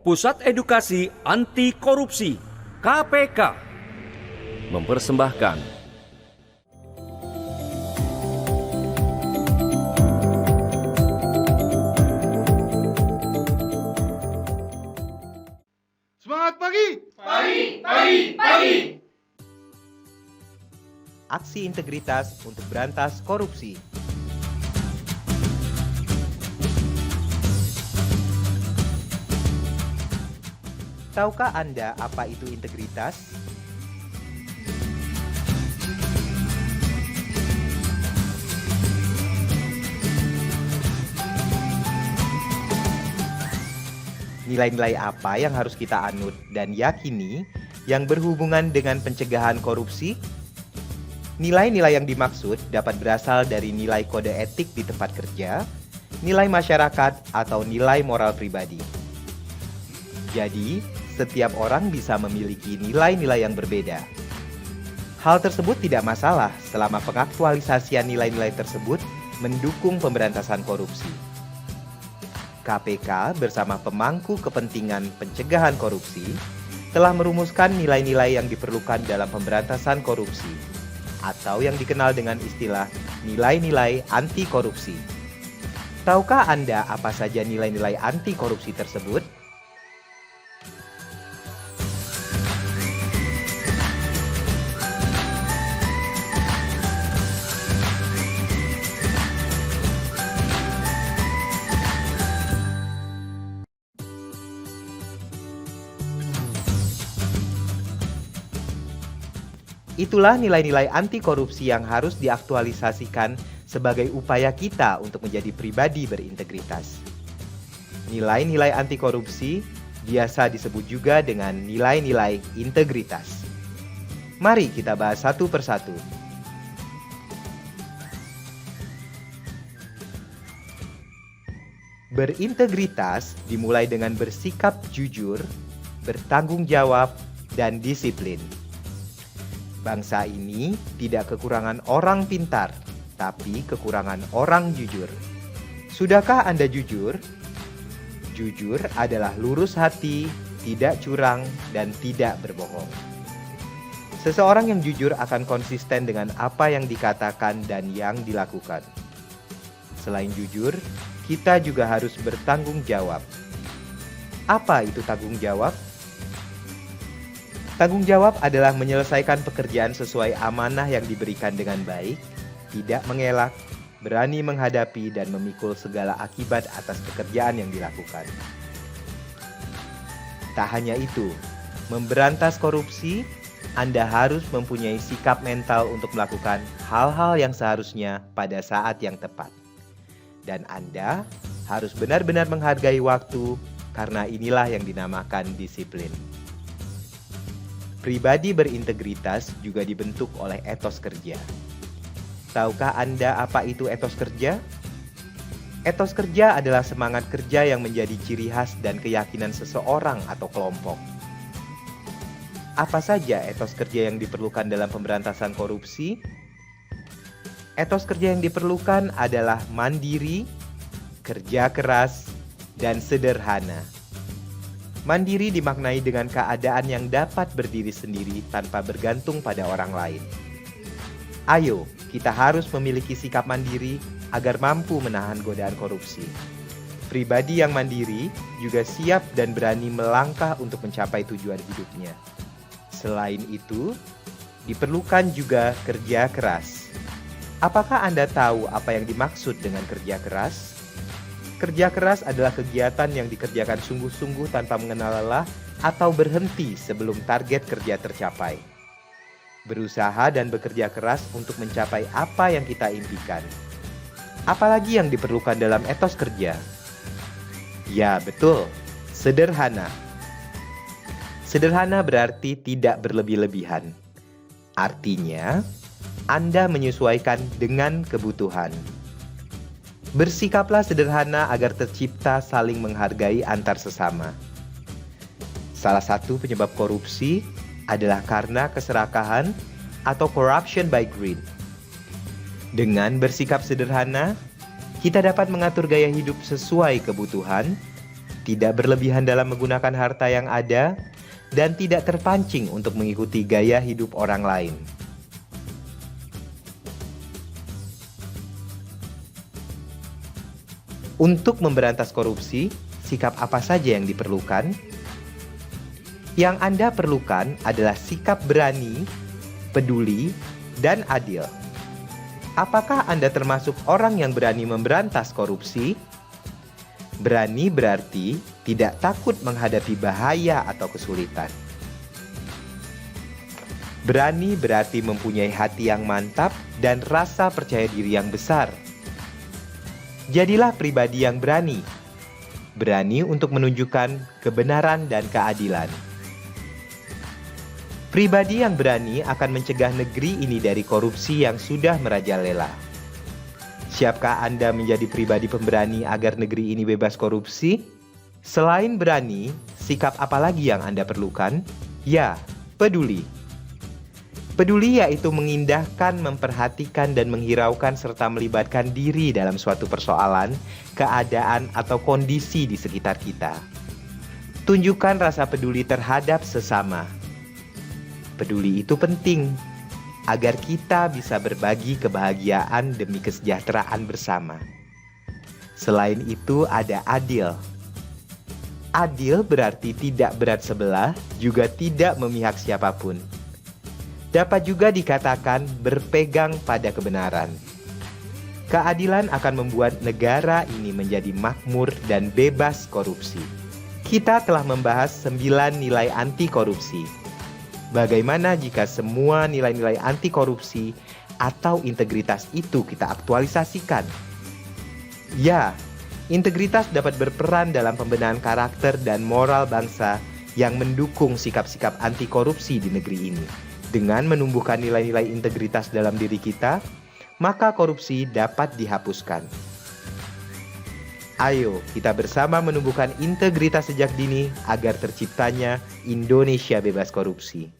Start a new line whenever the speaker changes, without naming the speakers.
Pusat Edukasi Anti Korupsi KPK mempersembahkan
Semangat pagi!
Pagi!
Aksi integritas untuk berantas korupsi. Tahukah Anda apa itu integritas? Nilai-nilai apa yang harus kita anut dan yakini yang berhubungan dengan pencegahan korupsi? Nilai-nilai yang dimaksud dapat berasal dari nilai kode etik di tempat kerja, nilai masyarakat, atau nilai moral pribadi. Jadi, setiap orang bisa memiliki nilai-nilai yang berbeda. Hal tersebut tidak masalah selama pengaktualisasian nilai-nilai tersebut mendukung pemberantasan korupsi. KPK bersama pemangku kepentingan pencegahan korupsi telah merumuskan nilai-nilai yang diperlukan dalam pemberantasan korupsi, atau yang dikenal dengan istilah nilai-nilai anti korupsi. Tahukah Anda apa saja nilai-nilai anti korupsi tersebut? Itulah nilai-nilai anti korupsi yang harus diaktualisasikan sebagai upaya kita untuk menjadi pribadi berintegritas. Nilai-nilai anti korupsi biasa disebut juga dengan nilai-nilai integritas. Mari kita bahas satu persatu. Berintegritas dimulai dengan bersikap jujur, bertanggung jawab, dan disiplin. Bangsa ini tidak kekurangan orang pintar, tapi kekurangan orang jujur. Sudahkah Anda jujur? Jujur adalah lurus hati, tidak curang, dan tidak berbohong. Seseorang yang jujur akan konsisten dengan apa yang dikatakan dan yang dilakukan. Selain jujur, kita juga harus bertanggung jawab. Apa itu tanggung jawab? Tanggung jawab adalah menyelesaikan pekerjaan sesuai amanah yang diberikan dengan baik, tidak mengelak, berani menghadapi dan memikul segala akibat atas pekerjaan yang dilakukan. Tak hanya itu, memberantas korupsi, Anda harus mempunyai sikap mental untuk melakukan hal-hal yang seharusnya pada saat yang tepat. Dan Anda harus benar-benar menghargai waktu, karena inilah yang dinamakan disiplin. Pribadi berintegritas juga dibentuk oleh etos kerja. Tahukah Anda apa itu etos kerja? Etos kerja adalah semangat kerja yang menjadi ciri khas dan keyakinan seseorang atau kelompok. Apa saja etos kerja yang diperlukan dalam pemberantasan korupsi? Etos kerja yang diperlukan adalah mandiri, kerja keras, dan sederhana. Mandiri dimaknai dengan keadaan yang dapat berdiri sendiri tanpa bergantung pada orang lain. Ayo, kita harus memiliki sikap mandiri agar mampu menahan godaan korupsi. Pribadi yang mandiri juga siap dan berani melangkah untuk mencapai tujuan hidupnya. Selain itu, diperlukan juga kerja keras. Apakah Anda tahu apa yang dimaksud dengan kerja keras? Kerja keras adalah kegiatan yang dikerjakan sungguh-sungguh tanpa mengenal lelah atau berhenti sebelum target kerja tercapai. Berusaha dan bekerja keras untuk mencapai apa yang kita impikan. Apalagi yang diperlukan dalam etos kerja? Ya, betul, sederhana. Sederhana berarti tidak berlebih-lebihan. Artinya, Anda menyesuaikan dengan kebutuhan. Bersikaplah sederhana agar tercipta saling menghargai antar sesama. Salah satu penyebab korupsi adalah karena keserakahan atau corruption by greed. Dengan bersikap sederhana, kita dapat mengatur gaya hidup sesuai kebutuhan tidak berlebihan dalam menggunakan harta yang ada, dan tidak terpancing untuk mengikuti gaya hidup orang lain. Untuk memberantas korupsi, sikap apa saja yang diperlukan? Yang Anda perlukan adalah sikap berani, peduli, dan adil. Apakah Anda termasuk orang yang berani memberantas korupsi? Berani berarti tidak takut menghadapi bahaya atau kesulitan. Berani berarti mempunyai hati yang mantap dan rasa percaya diri yang besar. Jadilah pribadi yang berani. Berani untuk menunjukkan kebenaran dan keadilan. Pribadi yang berani akan mencegah negeri ini dari korupsi yang sudah merajalela. Siapkah Anda menjadi pribadi pemberani agar negeri ini bebas korupsi? Selain berani, sikap apa lagi yang Anda perlukan? Ya, peduli. Peduli yaitu mengindahkan, memperhatikan, dan menghiraukan serta melibatkan diri dalam suatu persoalan, keadaan, atau kondisi di sekitar kita. Tunjukkan rasa peduli terhadap sesama. Peduli itu penting agar kita bisa berbagi kebahagiaan demi kesejahteraan bersama. Selain itu ada adil. Adil berarti tidak berat sebelah, juga tidak memihak siapapun. Dapat juga dikatakan berpegang pada kebenaran. Keadilan akan membuat negara ini menjadi makmur dan bebas korupsi. Kita telah membahas 9 nilai anti korupsi. Bagaimana jika semua nilai-nilai anti korupsi atau integritas itu kita aktualisasikan? Ya, integritas dapat berperan dalam pembenahan karakter dan moral bangsa yang mendukung sikap-sikap anti korupsi di negeri ini. Dengan menumbuhkan nilai-nilai integritas dalam diri kita, maka korupsi dapat dihapuskan. Ayo, kita bersama menumbuhkan integritas sejak dini agar terciptanya Indonesia bebas korupsi.